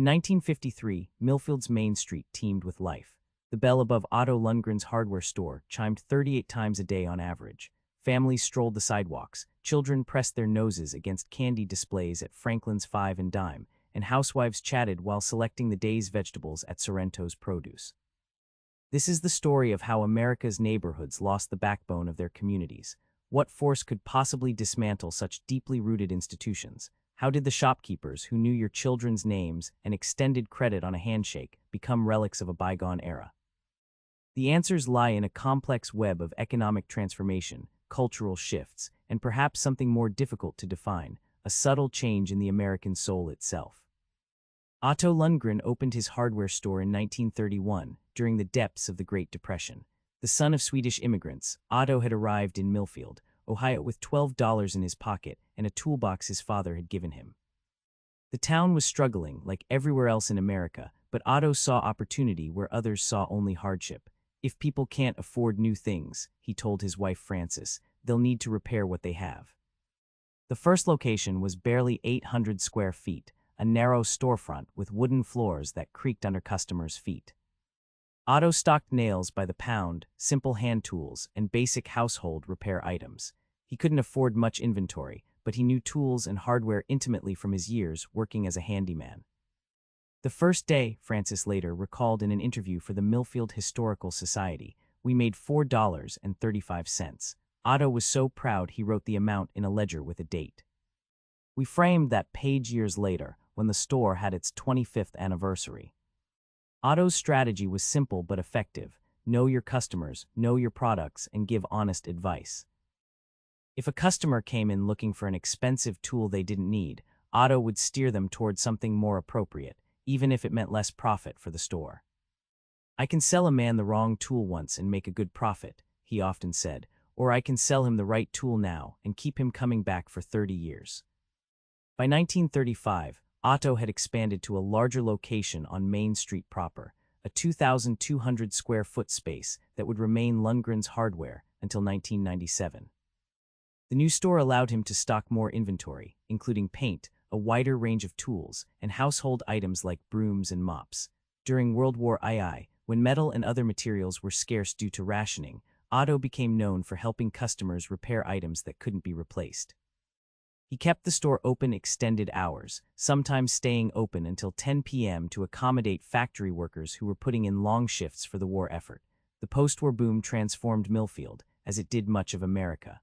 In 1953, Millfield's Main Street teemed with life. The bell above Otto Lundgren's hardware store chimed 38 times a day on average. Families strolled the sidewalks, children pressed their noses against candy displays at Franklin's Five and Dime, and housewives chatted while selecting the day's vegetables at Sorrento's Produce. This is the story of how America's neighborhoods lost the backbone of their communities. What force could possibly dismantle such deeply rooted institutions? How did the shopkeepers who knew your children's names and extended credit on a handshake become relics of a bygone era? The answers lie in a complex web of economic transformation, cultural shifts, and perhaps something more difficult to define, a subtle change in the American soul itself. Otto Lundgren opened his hardware store in 1931, during the depths of the Great Depression. The son of Swedish immigrants, Otto had arrived in Millfield, Ohio with $12 in his pocket and a toolbox his father had given him. The town was struggling, like everywhere else in America, but Otto saw opportunity where others saw only hardship. If people can't afford new things, he told his wife Frances, they'll need to repair what they have. The first location was barely 800 square feet, a narrow storefront with wooden floors that creaked under customers' feet. Otto stocked nails by the pound, simple hand tools, and basic household repair items. He couldn't afford much inventory, but he knew tools and hardware intimately from his years working as a handyman. The first day, Francis later recalled in an interview for the Millfield Historical Society, we made $4.35. Otto was so proud he wrote the amount in a ledger with a date. We framed that page years later, when the store had its 25th anniversary. Otto's strategy was simple but effective. Know your customers, know your products, and give honest advice. If a customer came in looking for an expensive tool they didn't need, Otto would steer them toward something more appropriate, even if it meant less profit for the store. I can sell a man the wrong tool once and make a good profit, he often said, or I can sell him the right tool now and keep him coming back for 30 years. By 1935, Otto had expanded to a larger location on Main Street proper, a 2,200 square foot space that would remain Lundgren's hardware until 1997. The new store allowed him to stock more inventory, including paint, a wider range of tools, and household items like brooms and mops. During World War II, when metal and other materials were scarce due to rationing, Otto became known for helping customers repair items that couldn't be replaced. He kept the store open extended hours, sometimes staying open until 10 p.m. to accommodate factory workers who were putting in long shifts for the war effort. The post-war boom transformed Millfield, as it did much of America.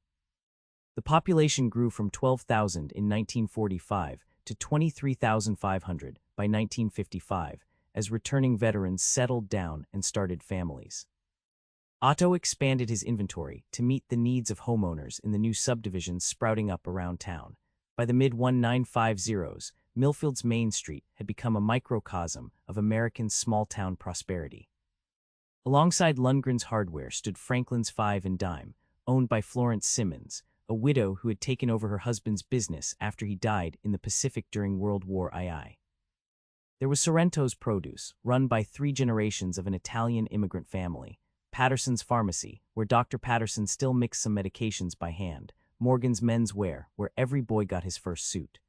The population grew from 12,000 in 1945 to 23,500 by 1955, as returning veterans settled down and started families. Otto expanded his inventory to meet the needs of homeowners in the new subdivisions sprouting up around town. By the mid-1950s, Millfield's Main Street had become a microcosm of American small-town prosperity. Alongside Lundgren's hardware stood Franklin's Five and Dime, owned by Florence Simmons, a widow who had taken over her husband's business after he died in the Pacific during World War II. There was Sorrento's Produce, run by 3 generations of an Italian immigrant family, Patterson's Pharmacy, where Dr. Patterson still mixed some medications by hand, Morgan's Menswear, where every boy got his first suit.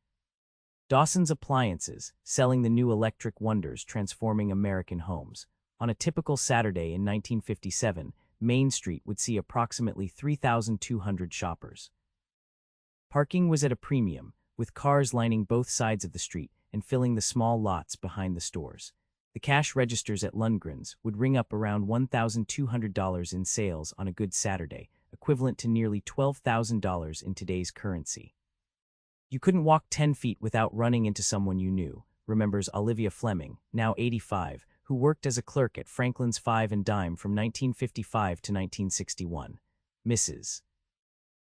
Dawson's Appliances, selling the new electric wonders transforming American homes. On a typical Saturday in 1957, Main Street would see approximately 3,200 shoppers. Parking was at a premium, with cars lining both sides of the street and filling the small lots behind the stores. The cash registers at Lundgren's would ring up around $1,200 in sales on a good Saturday, equivalent to nearly $12,000 in today's currency. You couldn't walk 10 feet without running into someone you knew, remembers Olivia Fleming, now 85, who worked as a clerk at Franklin's Five and Dime from 1955 to 1961. Mrs.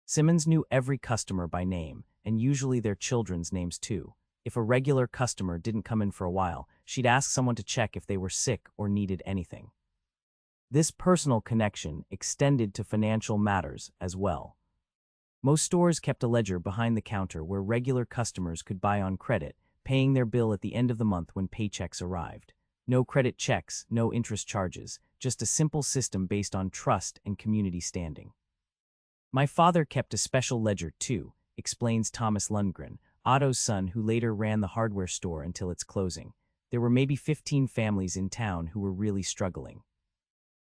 Simmons knew every customer by name, and usually their children's names too. If a regular customer didn't come in for a while, she'd ask someone to check if they were sick or needed anything. This personal connection extended to financial matters as well. Most stores kept a ledger behind the counter where regular customers could buy on credit, paying their bill at the end of the month when paychecks arrived. No credit checks, no interest charges, just a simple system based on trust and community standing. My father kept a special ledger too, explains Thomas Lundgren, Otto's son who later ran the hardware store until its closing. there were maybe 15 families in town who were really struggling.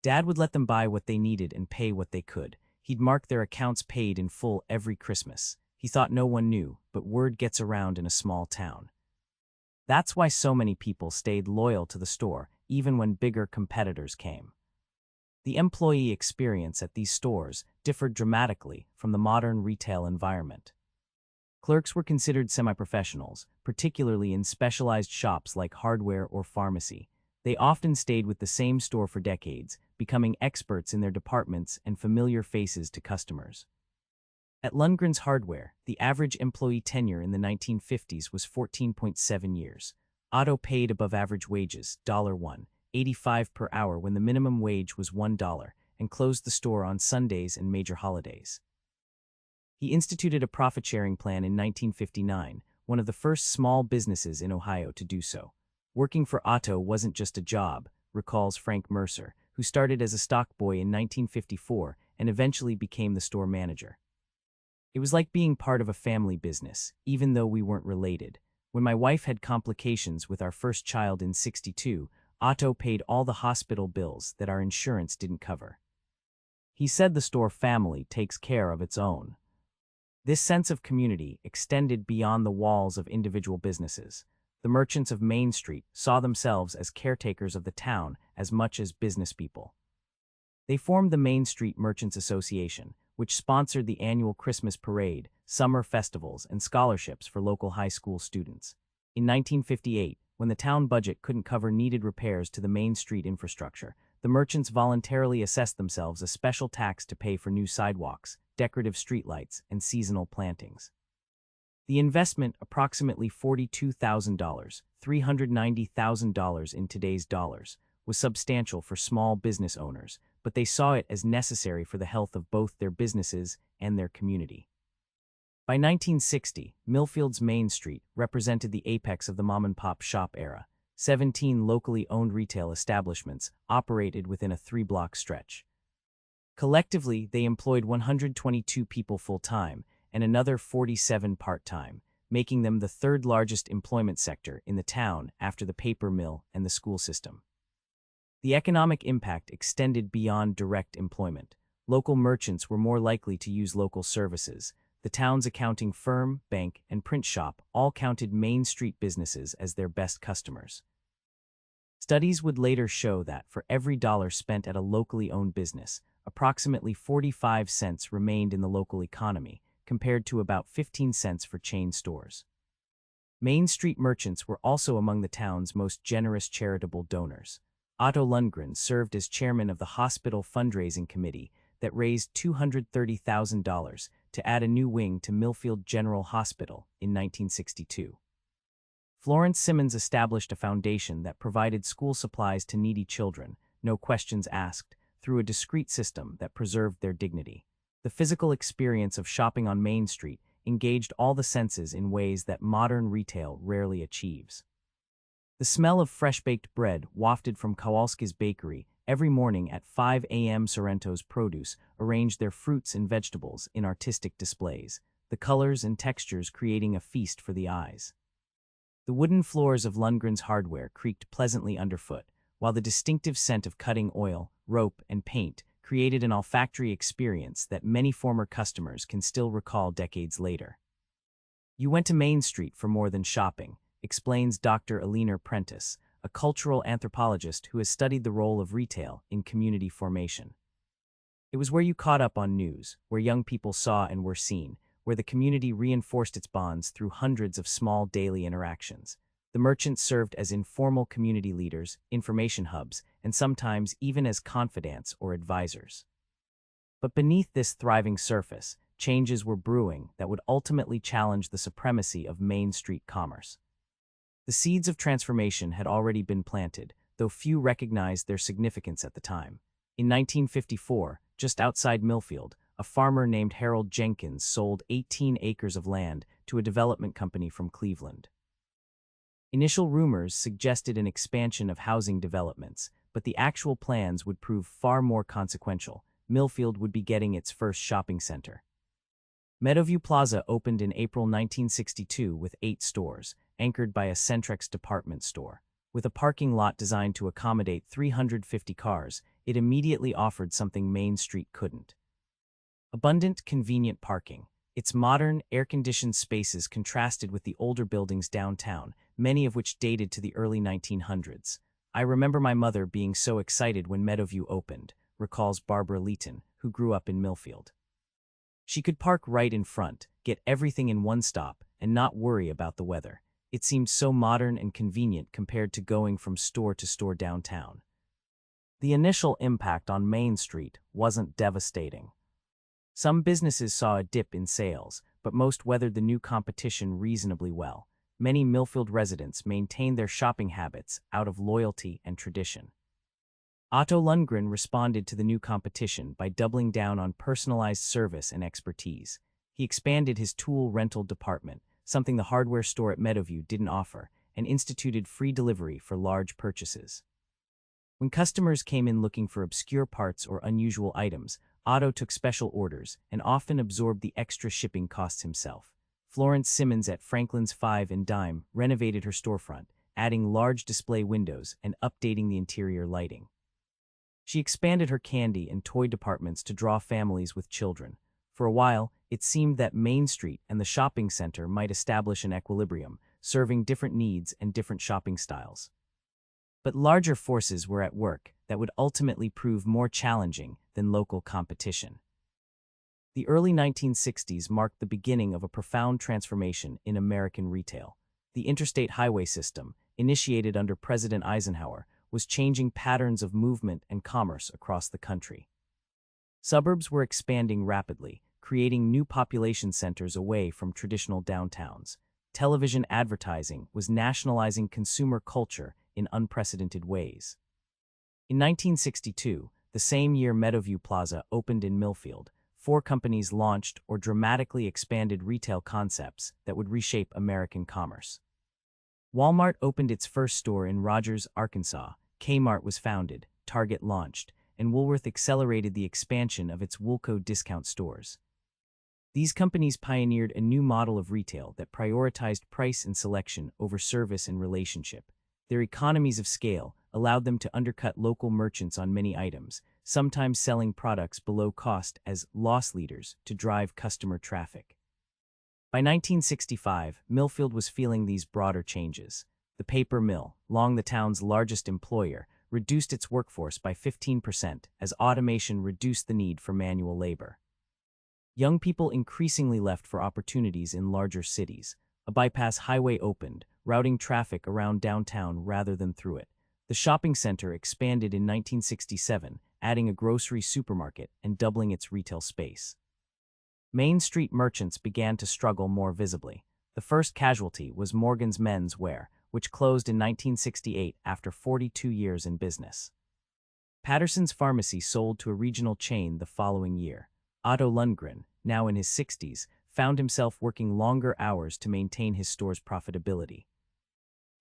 Dad would let them buy what they needed and pay what they could. He'd mark their accounts paid in full every Christmas. He thought no one knew, but word gets around in a small town. That's why so many people stayed loyal to the store, even when bigger competitors came. The employee experience at these stores differed dramatically from the modern retail environment. Clerks were considered semi-professionals, particularly in specialized shops like hardware or pharmacy. They often stayed with the same store for decades, becoming experts in their departments and familiar faces to customers. At Lundgren's Hardware, the average employee tenure in the 1950s was 14.7 years. Otto paid above-average wages, $1.85 per hour when the minimum wage was $1, and closed the store on Sundays and major holidays. He instituted a profit-sharing plan in 1959, one of the first small businesses in Ohio to do so. Working for Otto wasn't just a job, recalls Frank Mercer, who started as a stock boy in 1954 and eventually became the store manager. It was like being part of a family business, even though we weren't related. When my wife had complications with our first child in '62, Otto paid all the hospital bills that our insurance didn't cover. He said the store family takes care of its own. This sense of community extended beyond the walls of individual businesses. The merchants of Main Street saw themselves as caretakers of the town as much as business people. They formed the Main Street Merchants Association, which sponsored the annual Christmas parade, summer festivals, and scholarships for local high school students. In 1958, when the town budget couldn't cover needed repairs to the Main Street infrastructure, the merchants voluntarily assessed themselves a special tax to pay for new sidewalks, decorative streetlights, and seasonal plantings. The investment, approximately $42,000, $390,000 in today's dollars, was substantial for small business owners, but they saw it as necessary for the health of both their businesses and their community. By 1960, Millfield's Main Street represented the apex of the mom-and-pop shop era. 17 locally owned retail establishments operated within a 3-block stretch. Collectively, they employed 122 people full-time and another 47 part-time, making them the third largest employment sector in the town after the paper mill and the school system. The economic impact extended beyond direct employment. Local merchants were more likely to use local services. The town's accounting firm, bank, and print shop all counted Main Street businesses as their best customers. Studies would later show that for every dollar spent at a locally owned business, approximately 45 cents remained in the local economy, compared to about 15 cents for chain stores. Main Street merchants were also among the town's most generous charitable donors. Otto Lundgren served as chairman of the hospital fundraising committee that raised $230,000 to add a new wing to Millfield General Hospital in 1962. Florence Simmons established a foundation that provided school supplies to needy children, no questions asked, through a discreet system that preserved their dignity. The physical experience of shopping on Main Street engaged all the senses in ways that modern retail rarely achieves. The smell of fresh-baked bread wafted from Kowalski's bakery every morning at 5 a.m. Sorrento's Produce arranged their fruits and vegetables in artistic displays, the colors and textures creating a feast for the eyes. The wooden floors of Lundgren's Hardware creaked pleasantly underfoot, while the distinctive scent of cutting oil, rope, and paint created an olfactory experience that many former customers can still recall decades later. You went to Main Street for more than shopping, explains Dr. Alina Prentice, a cultural anthropologist who has studied the role of retail in community formation. It was where you caught up on news, where young people saw and were seen, where the community reinforced its bonds through hundreds of small daily interactions. The merchants served as informal community leaders, information hubs, and sometimes even as confidants or advisors. But beneath this thriving surface, changes were brewing that would ultimately challenge the supremacy of Main Street commerce. The seeds of transformation had already been planted, though few recognized their significance at the time. In 1954, just outside Millfield, a farmer named Harold Jenkins sold 18 acres of land to a development company from Cleveland. Initial rumors suggested an expansion of housing developments, but the actual plans would prove far more consequential. Millfield would be getting its first shopping center. Meadowview Plaza opened in April 1962 with 8 stores, anchored by a Centrex department store. With a parking lot designed to accommodate 350 cars, it immediately offered something Main Street couldn't. Abundant, convenient parking. Its modern, air-conditioned spaces contrasted with the older buildings downtown, many of which dated to the early 1900s. I remember my mother being so excited when Meadowview opened, recalls Barbara Leeton, who grew up in Millfield. She could park right in front, get everything in one stop, and not worry about the weather. It seemed so modern and convenient compared to going from store to store downtown. The initial impact on Main Street wasn't devastating. Some businesses saw a dip in sales, but most weathered the new competition reasonably well. Many Millfield residents maintained their shopping habits out of loyalty and tradition. Otto Lundgren responded to the new competition by doubling down on personalized service and expertise. He expanded his tool rental department, something the hardware store at Meadowview didn't offer, and instituted free delivery for large purchases. When customers came in looking for obscure parts or unusual items, Otto took special orders and often absorbed the extra shipping costs himself. Florence Simmons at Franklin's 5 and Dime renovated her storefront, adding large display windows and updating the interior lighting. She expanded her candy and toy departments to draw families with children. For a while, it seemed that Main Street and the shopping center might establish an equilibrium, serving different needs and different shopping styles. But larger forces were at work that would ultimately prove more challenging than local competition. The early 1960s marked the beginning of a profound transformation in American retail. The interstate highway system, initiated under President Eisenhower, was changing patterns of movement and commerce across the country. Suburbs were expanding rapidly, creating new population centers away from traditional downtowns. Television advertising was nationalizing consumer culture in unprecedented ways. In 1962, the same year Meadowview Plaza opened in Millfield, 4 companies launched or dramatically expanded retail concepts that would reshape American commerce. Walmart opened its first store in Rogers, Arkansas, Kmart was founded, Target launched, and Woolworth accelerated the expansion of its Woolco discount stores. These companies pioneered a new model of retail that prioritized price and selection over service and relationship. Their economies of scale allowed them to undercut local merchants on many items, sometimes selling products below cost as loss leaders to drive customer traffic. By 1965, Millfield was feeling these broader changes. The paper mill, long the town's largest employer, reduced its workforce by 15% as automation reduced the need for manual labor. Young people increasingly left for opportunities in larger cities. A bypass highway opened, routing traffic around downtown rather than through it. The shopping center expanded in 1967, adding a grocery supermarket and doubling its retail space. Main Street merchants began to struggle more visibly. The first casualty was Morgan's Men's Wear, which closed in 1968 after 42 years in business. Patterson's Pharmacy sold to a regional chain the following year. Otto Lundgren, now in his 60s, found himself working longer hours to maintain his store's profitability.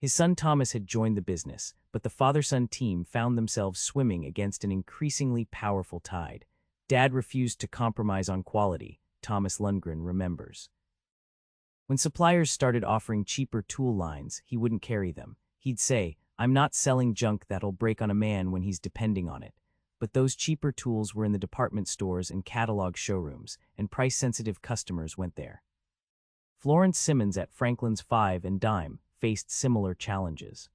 His son Thomas had joined the business, but the father-son team found themselves swimming against an increasingly powerful tide. Dad refused to compromise on quality, Thomas Lundgren remembers. When suppliers started offering cheaper tool lines, he wouldn't carry them. He'd say, "I'm not selling junk that'll break on a man when he's depending on it." But those cheaper tools were in the department stores and catalog showrooms, and price-sensitive customers went there. Florence Simmons at Franklin's 5 and Dime faced similar challenges.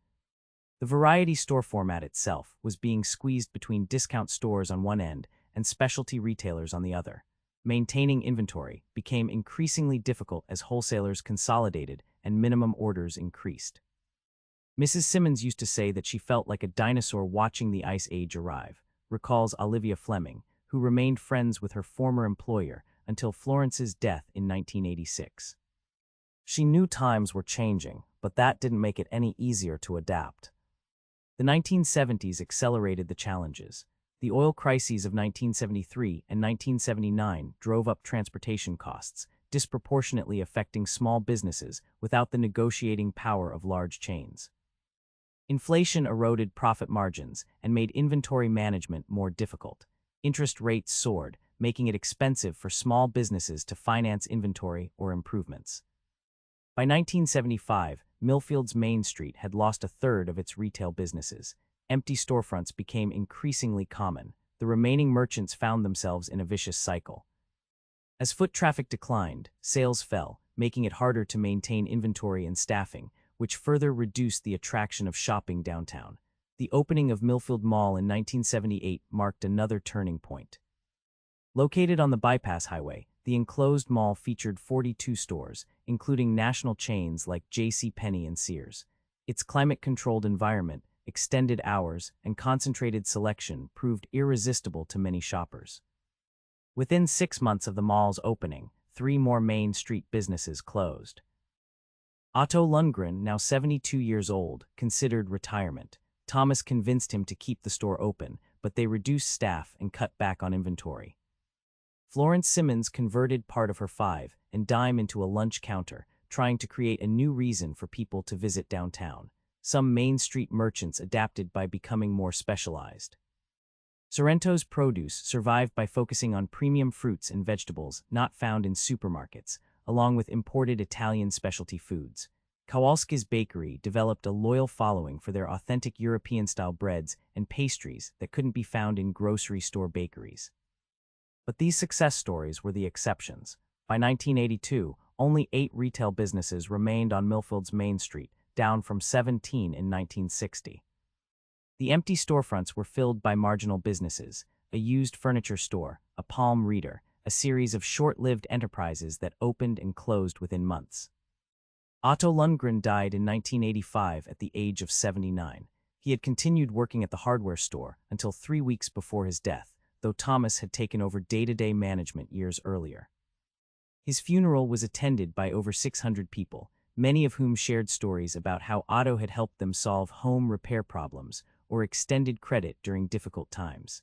The variety store format itself was being squeezed between discount stores on one end and specialty retailers on the other. Maintaining inventory became increasingly difficult as wholesalers consolidated and minimum orders increased. Mrs. Simmons used to say that she felt like a dinosaur watching the Ice Age arrive, recalls Olivia Fleming, who remained friends with her former employer until Florence's death in 1986. She knew times were changing, but that didn't make it any easier to adapt. The 1970s accelerated the challenges. The oil crises of 1973 and 1979 drove up transportation costs, disproportionately affecting small businesses without the negotiating power of large chains. Inflation eroded profit margins and made inventory management more difficult. Interest rates soared, making it expensive for small businesses to finance inventory or improvements. By 1975, Millfield's Main Street had lost a third of its retail businesses. Empty storefronts became increasingly common. The remaining merchants found themselves in a vicious cycle. As foot traffic declined, sales fell, making it harder to maintain inventory and staffing, which further reduced the attraction of shopping downtown. The opening of Millfield Mall in 1978 marked another turning point. Located on the Bypass Highway, the enclosed mall featured 42 stores, including national chains like JCPenney and Sears. Its climate-controlled environment, extended hours, and concentrated selection proved irresistible to many shoppers. Within 6 months of the mall's opening, 3 more Main Street businesses closed. Otto Lundgren, now 72 years old, considered retirement. Thomas convinced him to keep the store open, but they reduced staff and cut back on inventory. Florence Simmons converted part of her 5 and dime into a lunch counter, trying to create a new reason for people to visit downtown. Some Main Street merchants adapted by becoming more specialized. Sorrento's Produce survived by focusing on premium fruits and vegetables not found in supermarkets, along with imported Italian specialty foods. Kowalski's Bakery developed a loyal following for their authentic European-style breads and pastries that couldn't be found in grocery store bakeries. But these success stories were the exceptions. By 1982, only 8 retail businesses remained on Millfield's Main Street, down from 17 in 1960. The empty storefronts were filled by marginal businesses, a used furniture store, a palm reader, a series of short-lived enterprises that opened and closed within months. Otto Lundgren died in 1985 at the age of 79. He had continued working at the hardware store until 3 weeks before his death, though Thomas had taken over day-to-day management years earlier. His funeral was attended by over 600 people, many of whom shared stories about how Otto had helped them solve home repair problems or extended credit during difficult times.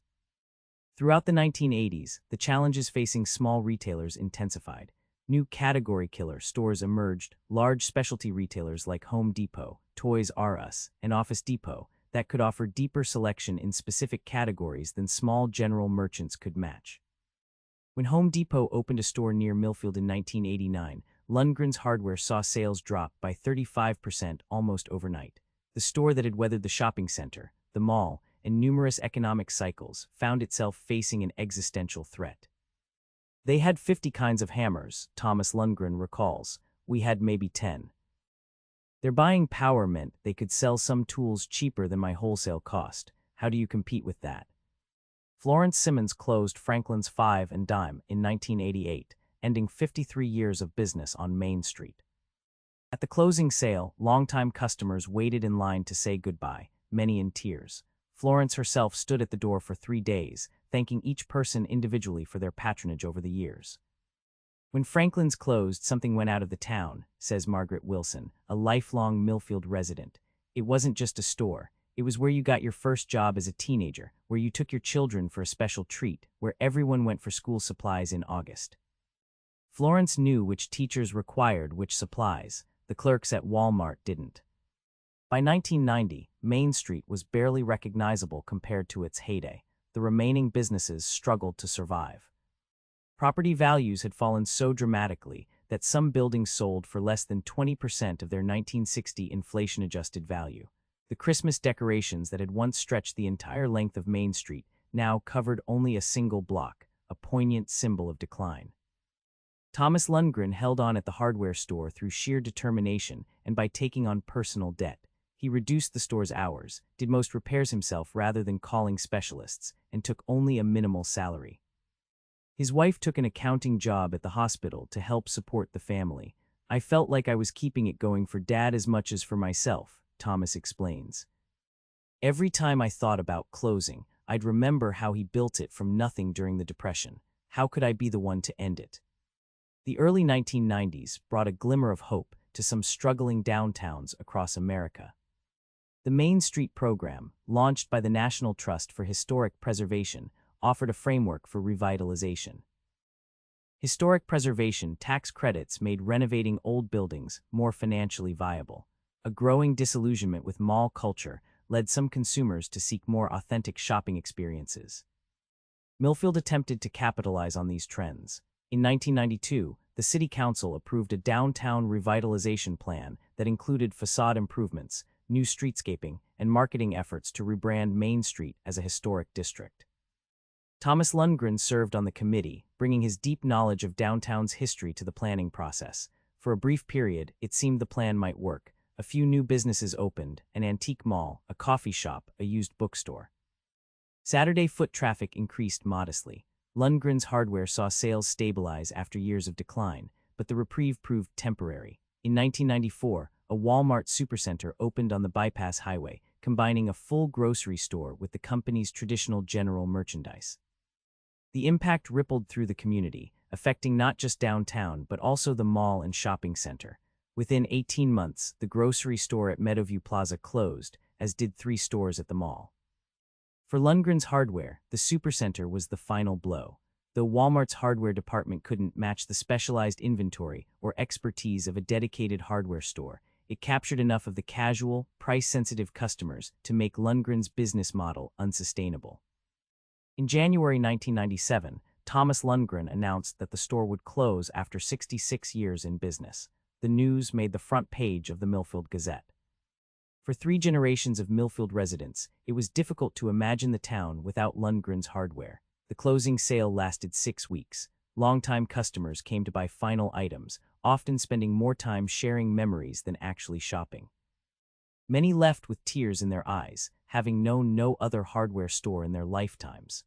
Throughout the 1980s, the challenges facing small retailers intensified. New category killer stores emerged, large specialty retailers like Home Depot, Toys R Us, and Office Depot that could offer deeper selection in specific categories than small general merchants could match. When Home Depot opened a store near Millfield in 1989, Lundgren's Hardware saw sales drop by 35% almost overnight. The store that had weathered the shopping center, the mall, and numerous economic cycles found itself facing an existential threat. They had 50 kinds of hammers, Thomas Lundgren recalls. We had maybe 10. Their buying power meant they could sell some tools cheaper than my wholesale cost. How do you compete with that? Florence Simmons closed Franklin's 5 and Dime in 1988, ending 53 years of business on Main Street. At the closing sale, longtime customers waited in line to say goodbye, many in tears. Florence herself stood at the door for 3 days, thanking each person individually for their patronage over the years. When Franklin's closed, something went out of the town, says Margaret Wilson, a lifelong Millfield resident. It wasn't just a store. It was where you got your first job as a teenager, where you took your children for a special treat, where everyone went for school supplies in August. Florence knew which teachers required which supplies. The clerks at Walmart didn't. By 1990, Main Street was barely recognizable compared to its heyday. The remaining businesses struggled to survive. Property values had fallen so dramatically that some buildings sold for less than 20% of their 1960 inflation-adjusted value. The Christmas decorations that had once stretched the entire length of Main Street now covered only a single block, a poignant symbol of decline. Thomas Lundgren held on at the hardware store through sheer determination and by taking on personal debt. He reduced the store's hours, did most repairs himself rather than calling specialists, and took only a minimal salary. His wife took an accounting job at the hospital to help support the family. I felt like I was keeping it going for Dad as much as for myself, Thomas explains. Every time I thought about closing, I'd remember how he built it from nothing during the Depression. How could I be the one to end it? The early 1990s brought a glimmer of hope to some struggling downtowns across America. The Main Street program, launched by the National Trust for Historic Preservation, offered a framework for revitalization. Historic preservation tax credits made renovating old buildings more financially viable. A growing disillusionment with mall culture led some consumers to seek more authentic shopping experiences. Millfield attempted to capitalize on these trends. In 1992, the City Council approved a downtown revitalization plan that included facade improvements, new streetscaping, and marketing efforts to rebrand Main Street as a historic district. Thomas Lundgren served on the committee, bringing his deep knowledge of downtown's history to the planning process. For a brief period, it seemed the plan might work. A few new businesses opened, an antique mall, a coffee shop, a used bookstore. Saturday foot traffic increased modestly. Lundgren's hardware saw sales stabilize after years of decline, but the reprieve proved temporary. In 1994, a Walmart supercenter opened on the bypass highway, combining a full grocery store with the company's traditional general merchandise. The impact rippled through the community, affecting not just downtown but also the mall and shopping center. Within 18 months, the grocery store at Meadowview Plaza closed, as did 3 stores at the mall. For Lundgren's hardware, the supercenter was the final blow. Though Walmart's hardware department couldn't match the specialized inventory or expertise of a dedicated hardware store, it captured enough of the casual, price-sensitive customers to make Lundgren's business model unsustainable. In January 1997, Thomas Lundgren announced that the store would close after 66 years in business. The news made the front page of the Millfield Gazette. For 3 generations of Millfield residents, it was difficult to imagine the town without Lundgren's hardware. The closing sale lasted 6 weeks. Longtime customers came to buy final items, often spending more time sharing memories than actually shopping. Many left with tears in their eyes, having known no other hardware store in their lifetimes.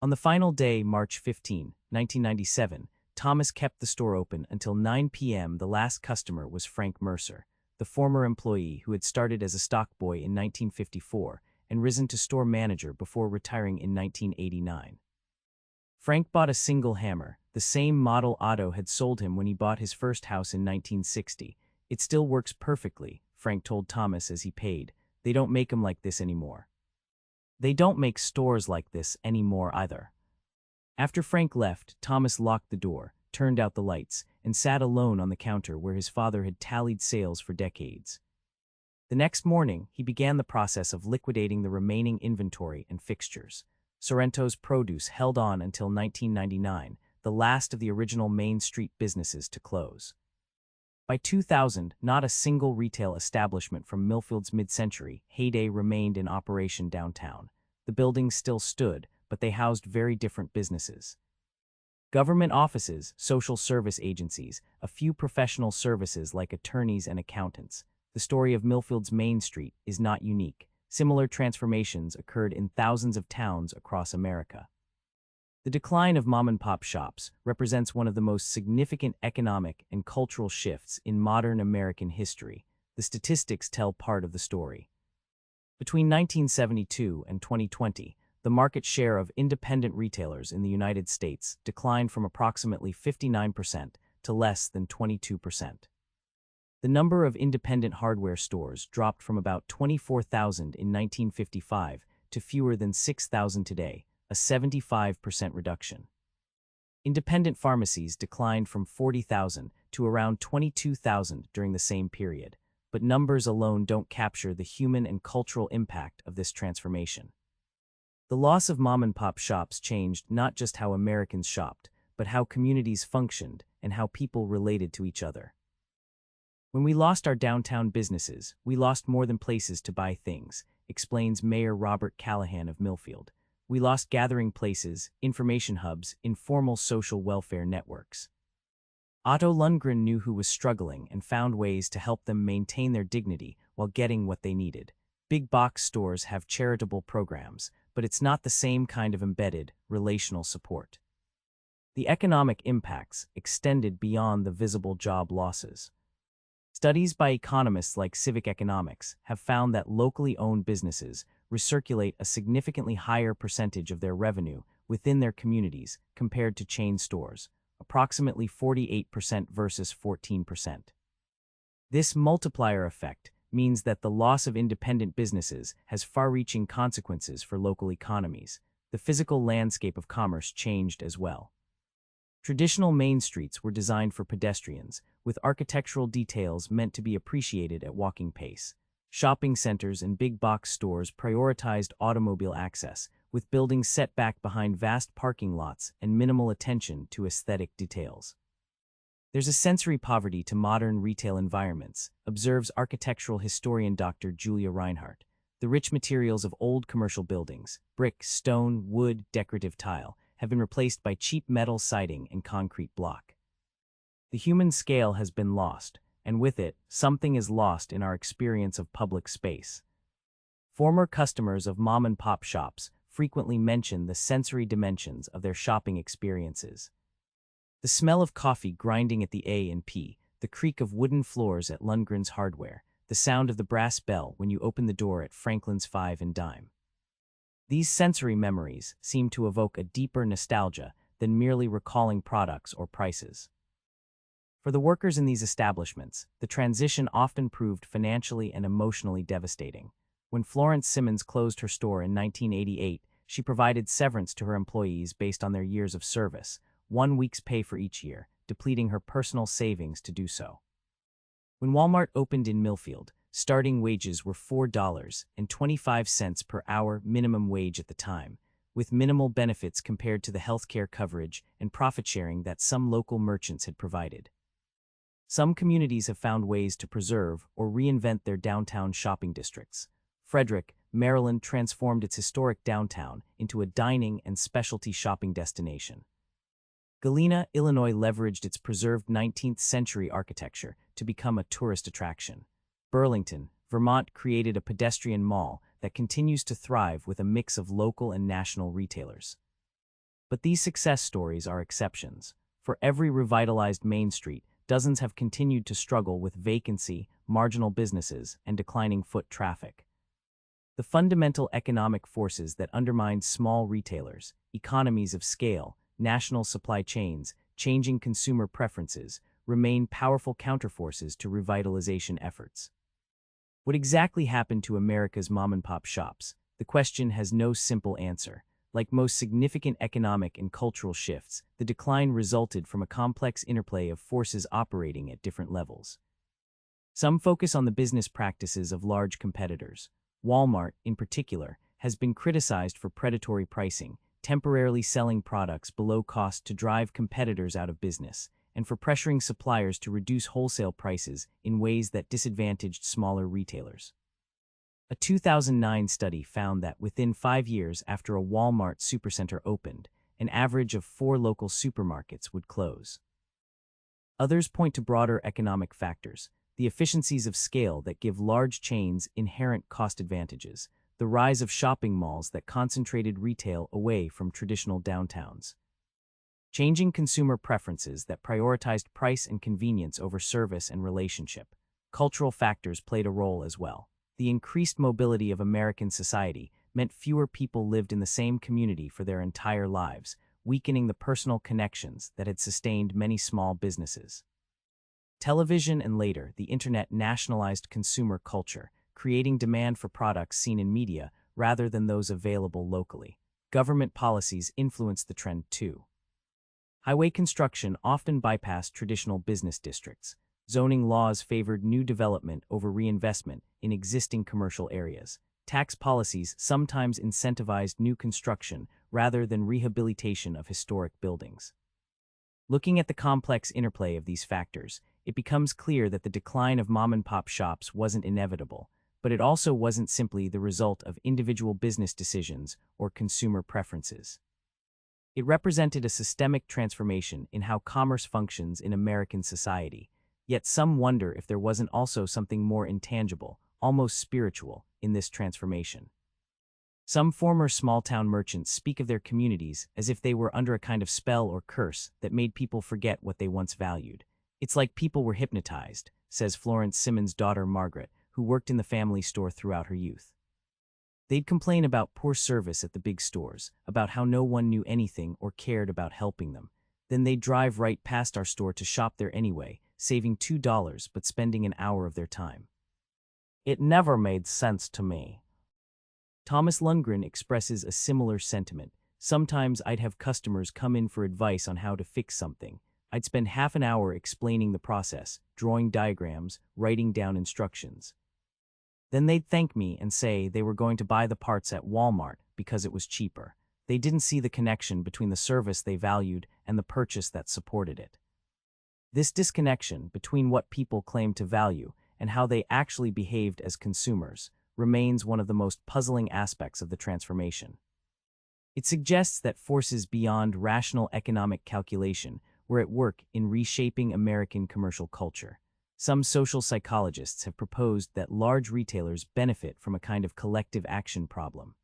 On the final day, March 15, 1997, Thomas kept the store open until 9 p.m. The last customer was Frank Mercer, the former employee who had started as a stock boy in 1954 and risen to store manager before retiring in 1989. Frank bought a single hammer, the same model Otto had sold him when he bought his first house in 1960. "It still works perfectly," Frank told Thomas as he paid. "They don't make them like this anymore." They don't make stores like this anymore either. After Frank left, Thomas locked the door, turned out the lights, and sat alone on the counter where his father had tallied sales for decades. The next morning, he began the process of liquidating the remaining inventory and fixtures. Sorrento's Produce held on until 1999, the last of the original Main Street businesses to close. By 2000, not a single retail establishment from Millfield's mid-century heyday remained in operation downtown. The buildings still stood, but they housed very different businesses. Government offices, social service agencies, a few professional services like attorneys and accountants. The story of Millfield's Main Street is not unique. Similar transformations occurred in thousands of towns across America. The decline of mom-and-pop shops represents one of the most significant economic and cultural shifts in modern American history. The statistics tell part of the story. Between 1972 and 2020, the market share of independent retailers in the United States declined from approximately 59% to less than 22%. The number of independent hardware stores dropped from about 24,000 in 1955 to fewer than 6,000 today, a 75% reduction. Independent pharmacies declined from 40,000 to around 22,000 during the same period, but numbers alone don't capture the human and cultural impact of this transformation. The loss of mom-and-pop shops changed not just how Americans shopped, but how communities functioned and how people related to each other. When we lost our downtown businesses, we lost more than places to buy things, explains Mayor Robert Callahan of Millfield. We lost gathering places, information hubs, informal social welfare networks. Otto Lundgren knew who was struggling and found ways to help them maintain their dignity while getting what they needed. Big box stores have charitable programs, but it's not the same kind of embedded, relational support. The economic impacts extended beyond the visible job losses. Studies by economists like Civic Economics have found that locally owned businesses recirculate a significantly higher percentage of their revenue within their communities compared to chain stores, approximately 48% versus 14%. This multiplier effect means that the loss of independent businesses has far-reaching consequences for local economies. The physical landscape of commerce changed as well. Traditional main streets were designed for pedestrians, with architectural details meant to be appreciated at walking pace. Shopping centers and big box stores prioritized automobile access, with buildings set back behind vast parking lots and minimal attention to aesthetic details. There's a sensory poverty to modern retail environments, observes architectural historian Dr. Julia Reinhardt. The rich materials of old commercial buildings, brick, stone, wood, decorative tile, have been replaced by cheap metal siding and concrete block. The human scale has been lost, and with it, something is lost in our experience of public space. Former customers of mom-and-pop shops frequently mention the sensory dimensions of their shopping experiences. The smell of coffee grinding at the A&P, the creak of wooden floors at Lundgren's Hardware, the sound of the brass bell when you open the door at Franklin's Five and Dime. These sensory memories seem to evoke a deeper nostalgia than merely recalling products or prices. For the workers in these establishments, the transition often proved financially and emotionally devastating. When Florence Simmons closed her store in 1988, she provided severance to her employees based on their years of service, 1 week's pay for each year, depleting her personal savings to do so. When Walmart opened in Millfield, starting wages were $4.25 per hour minimum wage at the time, with minimal benefits compared to the healthcare coverage and profit sharing that some local merchants had provided. Some communities have found ways to preserve or reinvent their downtown shopping districts. Frederick, Maryland transformed its historic downtown into a dining and specialty shopping destination. Galena, Illinois leveraged its preserved 19th-century architecture to become a tourist attraction. Burlington, Vermont created a pedestrian mall that continues to thrive with a mix of local and national retailers. But these success stories are exceptions. For every revitalized Main Street, dozens have continued to struggle with vacancy, marginal businesses, and declining foot traffic. The fundamental economic forces that undermine small retailers, economies of scale, national supply chains, changing consumer preferences, remain powerful counterforces to revitalization efforts. What exactly happened to America's mom-and-pop shops? The question has no simple answer. Like most significant economic and cultural shifts, the decline resulted from a complex interplay of forces operating at different levels. Some focus on the business practices of large competitors. Walmart, in particular, has been criticized for predatory pricing, temporarily selling products below cost to drive competitors out of business, and for pressuring suppliers to reduce wholesale prices in ways that disadvantaged smaller retailers. A 2009 study found that within 5 years after a Walmart supercenter opened, an average of 4 local supermarkets would close. Others point to broader economic factors, the efficiencies of scale that give large chains inherent cost advantages, the rise of shopping malls that concentrated retail away from traditional downtowns. Changing consumer preferences that prioritized price and convenience over service and relationship. Cultural factors played a role as well. The increased mobility of American society meant fewer people lived in the same community for their entire lives, weakening the personal connections that had sustained many small businesses. Television and later, the internet nationalized consumer culture, creating demand for products seen in media rather than those available locally. Government policies influenced the trend too. Highway construction often bypassed traditional business districts. Zoning laws favored new development over reinvestment in existing commercial areas. Tax policies sometimes incentivized new construction rather than rehabilitation of historic buildings. Looking at the complex interplay of these factors, it becomes clear that the decline of mom-and-pop shops wasn't inevitable, but it also wasn't simply the result of individual business decisions or consumer preferences. It represented a systemic transformation in how commerce functions in American society, yet some wonder if there wasn't also something more intangible, almost spiritual, in this transformation. Some former small-town merchants speak of their communities as if they were under a kind of spell or curse that made people forget what they once valued. It's like people were hypnotized, says Florence Simmons' daughter Margaret, who worked in the family store throughout her youth. They'd complain about poor service at the big stores, about how no one knew anything or cared about helping them. Then they'd drive right past our store to shop there anyway, saving $2 but spending an hour of their time. It never made sense to me. Thomas Lundgren expresses a similar sentiment. Sometimes I'd have customers come in for advice on how to fix something. I'd spend half an hour explaining the process, drawing diagrams, writing down instructions. Then they'd thank me and say they were going to buy the parts at Walmart because it was cheaper. They didn't see the connection between the service they valued and the purchase that supported it. This disconnection between what people claim to value and how they actually behaved as consumers remains one of the most puzzling aspects of the transformation. It suggests that forces beyond rational economic calculation were at work in reshaping American commercial culture. Some social psychologists have proposed that large retailers benefit from a kind of collective action problem.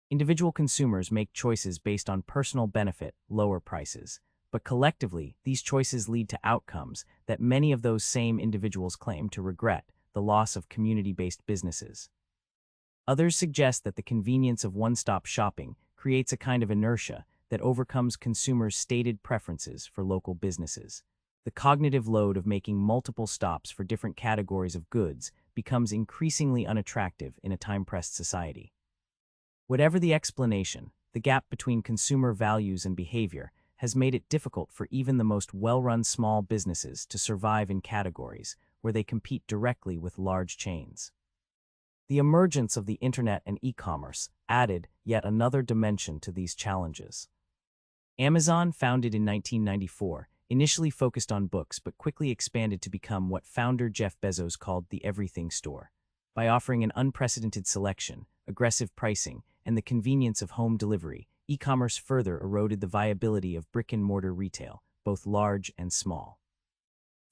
Individual consumers make choices based on personal benefit, lower prices, but collectively, these choices lead to outcomes that many of those same individuals claim to regret: the loss of community-based businesses. Others suggest that the convenience of one-stop shopping creates a kind of inertia that overcomes consumers' stated preferences for local businesses. The cognitive load of making multiple stops for different categories of goods becomes increasingly unattractive in a time-pressed society. Whatever the explanation, the gap between consumer values and behavior has made it difficult for even the most well-run small businesses to survive in categories where they compete directly with large chains. The emergence of the internet and e-commerce added yet another dimension to these challenges. Amazon, founded in 1994, initially focused on books but quickly expanded to become what founder Jeff Bezos called the everything store. By offering an unprecedented selection, aggressive pricing, and the convenience of home delivery, e-commerce further eroded the viability of brick-and-mortar retail, both large and small.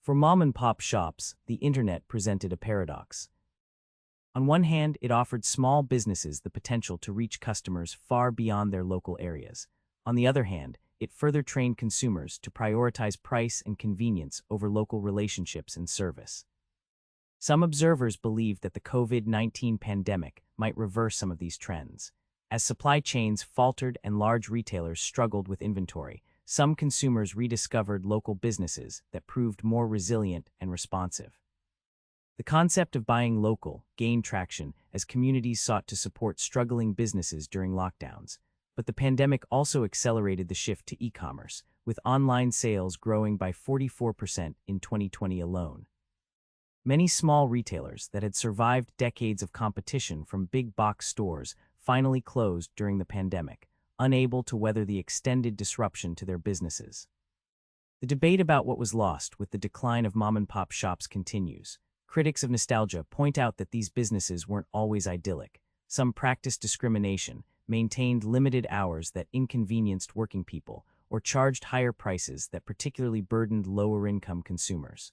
For mom-and-pop shops, the internet presented a paradox. On one hand, it offered small businesses the potential to reach customers far beyond their local areas. On the other hand, it further trained consumers to prioritize price and convenience over local relationships and service. Some observers believed that the COVID-19 pandemic might reverse some of these trends. As supply chains faltered and large retailers struggled with inventory, some consumers rediscovered local businesses that proved more resilient and responsive. The concept of buying local gained traction as communities sought to support struggling businesses during lockdowns. But the pandemic also accelerated the shift to e-commerce, with online sales growing by 44% in 2020 alone. Many small retailers that had survived decades of competition from big box stores finally closed during the pandemic, unable to weather the extended disruption to their businesses. The debate about what was lost with the decline of mom-and-pop shops continues. Critics of nostalgia point out that these businesses weren't always idyllic. Some practiced discrimination, maintained limited hours that inconvenienced working people, or charged higher prices that particularly burdened lower-income consumers.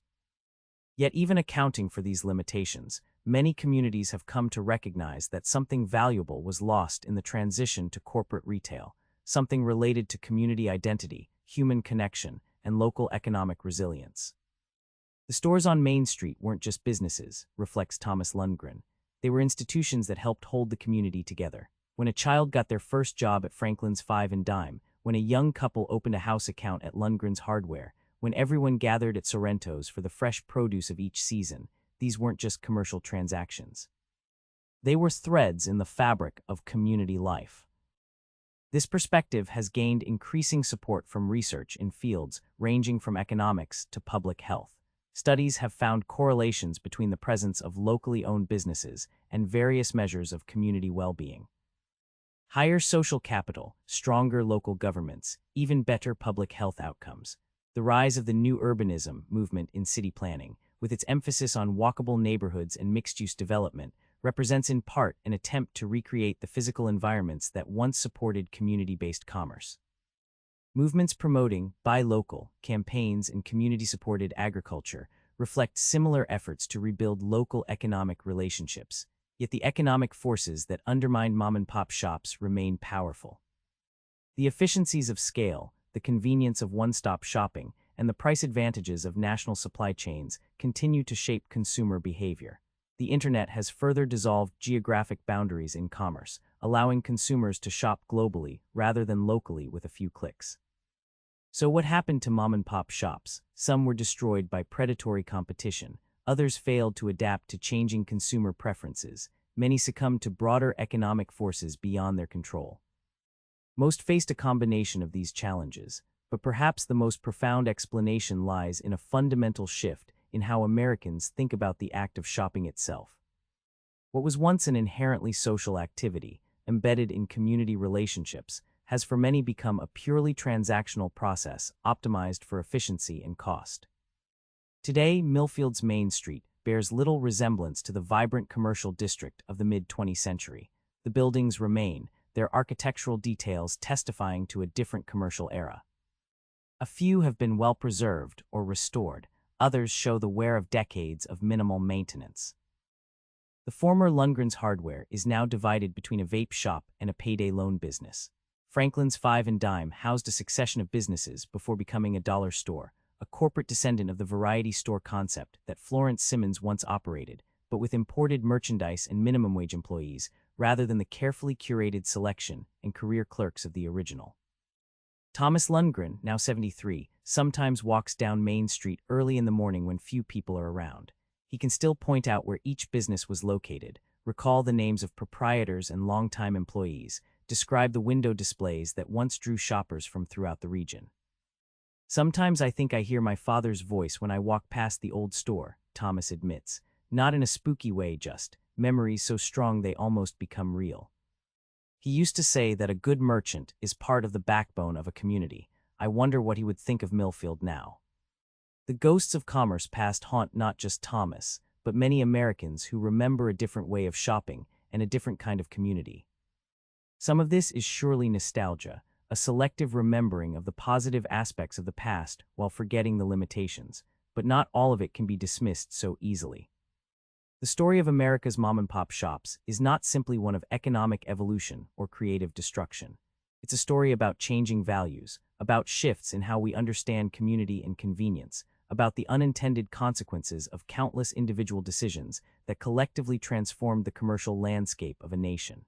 Yet even accounting for these limitations, many communities have come to recognize that something valuable was lost in the transition to corporate retail, something related to community identity, human connection, and local economic resilience. The stores on Main Street weren't just businesses, reflects Otto Lundgren. They were institutions that helped hold the community together. When a child got their first job at Franklin's Five and Dime, when a young couple opened a house account at Lundgren's Hardware, when everyone gathered at Sorrento's for the fresh produce of each season, these weren't just commercial transactions. They were threads in the fabric of community life. This perspective has gained increasing support from research in fields ranging from economics to public health. Studies have found correlations between the presence of locally owned businesses and various measures of community well-being. Higher social capital, stronger local governments, even better public health outcomes. The rise of the new urbanism movement in city planning, with its emphasis on walkable neighborhoods and mixed-use development, represents in part an attempt to recreate the physical environments that once supported community-based commerce. Movements promoting buy local campaigns and community-supported agriculture reflect similar efforts to rebuild local economic relationships, yet the economic forces that undermine mom-and-pop shops remain powerful. The efficiencies of scale, the convenience of one-stop shopping, and the price advantages of national supply chains continue to shape consumer behavior. The internet has further dissolved geographic boundaries in commerce, allowing consumers to shop globally rather than locally with a few clicks. So what happened to mom-and-pop shops? Some were destroyed by predatory competition, others failed to adapt to changing consumer preferences, many succumbed to broader economic forces beyond their control. Most faced a combination of these challenges, but perhaps the most profound explanation lies in a fundamental shift in how Americans think about the act of shopping itself. What was once an inherently social activity, embedded in community relationships, has for many become a purely transactional process optimized for efficiency and cost. Today, Millfield's Main Street bears little resemblance to the vibrant commercial district of the mid-20th century. The buildings remain, their architectural details testifying to a different commercial era. A few have been well preserved or restored, others show the wear of decades of minimal maintenance. The former Lundgren's Hardware is now divided between a vape shop and a payday loan business. Franklin's Five and Dime housed a succession of businesses before becoming a dollar store, a corporate descendant of the variety store concept that Florence Simmons once operated, but with imported merchandise and minimum wage employees, rather than the carefully curated selection and career clerks of the original. Thomas Lundgren, now 73, sometimes walks down Main Street early in the morning when few people are around. He can still point out where each business was located, recall the names of proprietors and longtime employees, describe the window displays that once drew shoppers from throughout the region. Sometimes I think I hear my father's voice when I walk past the old store, Thomas admits. Not in a spooky way, just memories so strong they almost become real. He used to say that a good merchant is part of the backbone of a community. I wonder what he would think of Millfield now. The ghosts of commerce past haunt not just Thomas, but many Americans who remember a different way of shopping and a different kind of community. Some of this is surely nostalgia, a selective remembering of the positive aspects of the past while forgetting the limitations, but not all of it can be dismissed so easily. The story of America's mom-and-pop shops is not simply one of economic evolution or creative destruction. It's a story about changing values, about shifts in how we understand community and convenience, about the unintended consequences of countless individual decisions that collectively transformed the commercial landscape of a nation.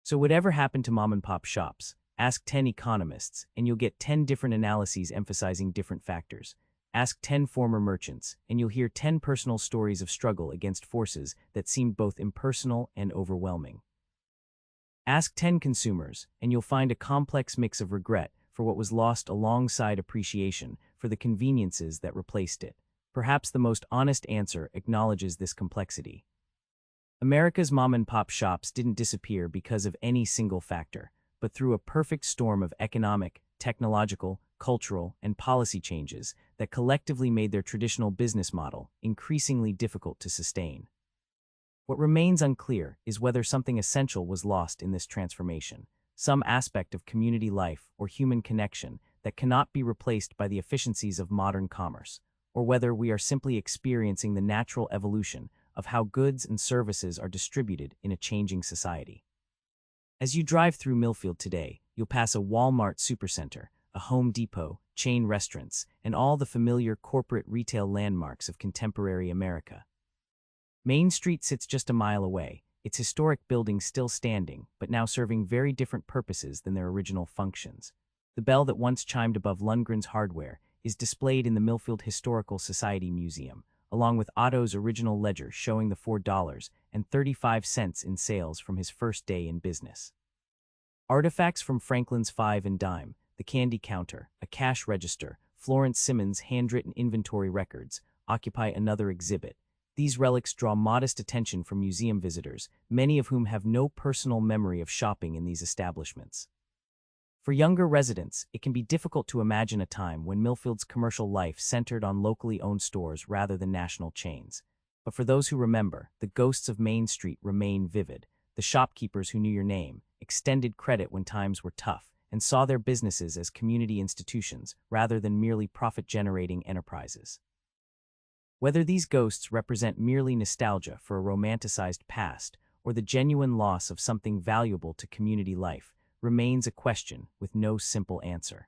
So whatever happened to mom-and-pop shops? Ask 10 economists, and you'll get 10 different analyses emphasizing different factors. Ask 10 former merchants, and you'll hear 10 personal stories of struggle against forces that seemed both impersonal and overwhelming. Ask 10 consumers, and you'll find a complex mix of regret for what was lost alongside appreciation for the conveniences that replaced it. Perhaps the most honest answer acknowledges this complexity. America's mom-and-pop shops didn't disappear because of any single factor, but through a perfect storm of economic, technological, cultural, and policy changes that collectively made their traditional business model increasingly difficult to sustain. What remains unclear is whether something essential was lost in this transformation, some aspect of community life or human connection that cannot be replaced by the efficiencies of modern commerce, or whether we are simply experiencing the natural evolution of how goods and services are distributed in a changing society. As you drive through Millfield today, you'll pass a Walmart supercenter, a Home Depot, chain restaurants, and all the familiar corporate retail landmarks of contemporary America. Main Street sits just a mile away, its historic buildings still standing, but now serving very different purposes than their original functions. The bell that once chimed above Lundgren's Hardware is displayed in the Millfield Historical Society Museum, along with Otto's original ledger showing the $4.35 in sales from his first day in business. Artifacts from Franklin's Five and Dime, the candy counter, a cash register, Florence Simmons' handwritten inventory records, occupy another exhibit. These relics draw modest attention from museum visitors, many of whom have no personal memory of shopping in these establishments. For younger residents, it can be difficult to imagine a time when Millfield's commercial life centered on locally owned stores rather than national chains. But for those who remember, the ghosts of Main Street remain vivid. The shopkeepers who knew your name, extended credit when times were tough, and saw their businesses as community institutions rather than merely profit-generating enterprises. Whether these ghosts represent merely nostalgia for a romanticized past or the genuine loss of something valuable to community life remains a question with no simple answer.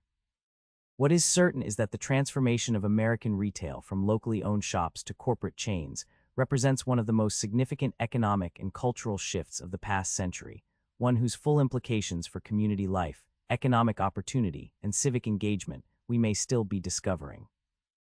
What is certain is that the transformation of American retail from locally owned shops to corporate chains represents one of the most significant economic and cultural shifts of the past century, one whose full implications for community life, economic opportunity, and civic engagement we may still be discovering.